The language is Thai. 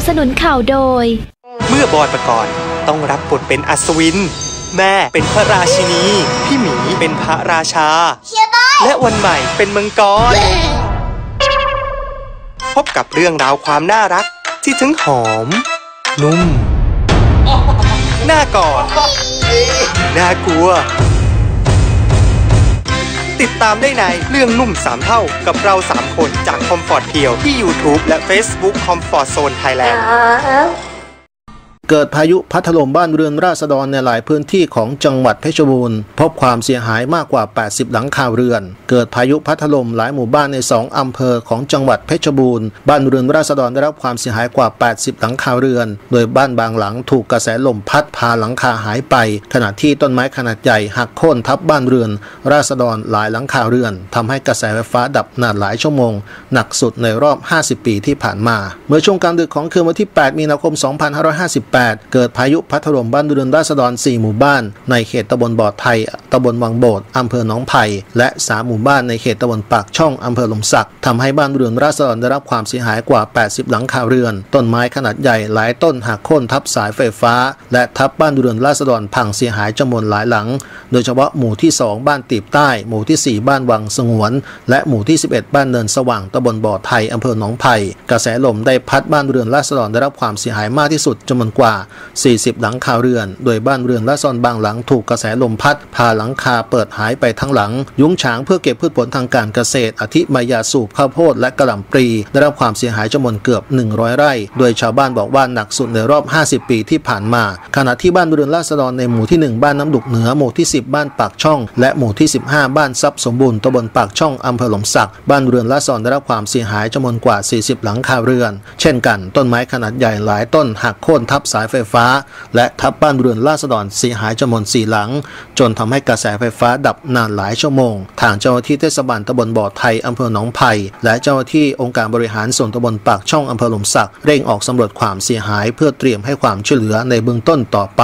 สนุนข่าวโดยเมื่อบอยปกรณ์ต้องรับบทเป็นอัศวินแม่เป็นพระราชินีพี่หมีเป็นพระราชาและวันใหม่เป็นมังกรพบกับเรื่องราวความน่ารักที่ทั้งหอมนุ่มน่ากอดน่ากลัวติดตามได้ในเรื่องนุ่ม3เท่ากับเรา3คนจาก Comfort เพียวที่ YouTube และ Facebook Comfort Zone Thailandเกิดพายุพัดถล่มบ้านเรือนราษฎรในหลายพื้นที่ของจังหวัดเพชรบูรณ์พบความเสียหายมากกว่า80หลังคาเรือนเกิดพายุพัดถล่มหลายหมู่บ้านใน2อำเภอของจังหวัดเพชรบูรณ์บ้านเรือนราษฎรได้รับความเสียหายกว่า80หลังคาเรือนโดยบ้านบางหลังถูกกระแสลมพัดพาหลังคาหายไปขณะที่ต้นไม้ขนาดใหญ่หักโค่นทับบ้านเรือนราษฎรหลายหลังคาเรือนทำให้กระแสไฟฟ้าดับนานหลายชั่วโมงหนักสุดในรอบ50ปีที่ผ่านมาเมื่อช่วงกลางดึกของคืนวันที่8มีนาคม2558เกิดพายุพัดถล่มบ้านเรือนราษฎร4หมู่บ้านในเขตตำบลบ่อไทยตำบลวังโบดอำเภอหนองไผ่และ3หมู่บ้านในเขตตำบลปากช่องอำเภอหล่มสักทำให้บ้านเรือนราษฎรได้รับความเสียหายกว่า80หลังคาเรือนต้นไม้ขนาดใหญ่หลายต้นหักโค่นทับสายไฟฟ้าและทับบ้านเรือนราษฎรพังเสียหายจำนวนหลายหลังโดยเฉพาะหมู่ที่2บ้านตีบใต้หมู่ที่4บ้านวังสงวนและหมู่ที่11บ้านเนินสว่างตำบลบ่อไทยอำเภอหนองไผ่กระแสลมได้พัดบ้านเรือนราษฎรได้รับความเสียหายมากที่สุดจำนวนกว่า40หลังคาเรือนโดยบ้านเรือนราษฎรบางหลังถูกกระแสลมพัดพาหลังคาเปิดหายไปทั้งหลังยุ้งฉางเพื่อเก็บพืชผลทางการเกษตรอาทิมายาสูบข้าวโพดและกระหล่ำปลีได้รับความเสียหายจำนวนเกือบ100ไร่โดยชาวบ้านบอกว่าหนักสุดในรอบ50ปีที่ผ่านมาขณะที่บ้านเรือนราษฎรในหมู่ที่1บ้านน้ำดุกเหนือหมู่ที่10บ้านปากช่องและหมู่ที่15บ้านทรัพย์สมบูรณ์ตำบลปากช่องอำเภอหล่มสักบ้านเรือนราษฎรได้รับความเสียหายจำนวนกว่า40หลังคาเรือนเช่นกันต้นไม้ขนาดใหญ่หลายต้นหักโค่นทับสายไฟฟ้าและทับบ้านเรือนราษฎรเสียหายจำนวน4หลังจนทำให้กระแสไฟฟ้าดับนานหลายชั่วโมงทางเจ้าหน้าที่เทศบาลตำบลบ่อไทยอำเภอหนองไผ่และเจ้าหน้าที่องค์การบริหารส่วนตำบลปากช่องอำเภอหล่มสักเร่งออกสำรวจความเสียหายเพื่อเตรียมให้ความช่วยเหลือในเบื้องต้นต่อไป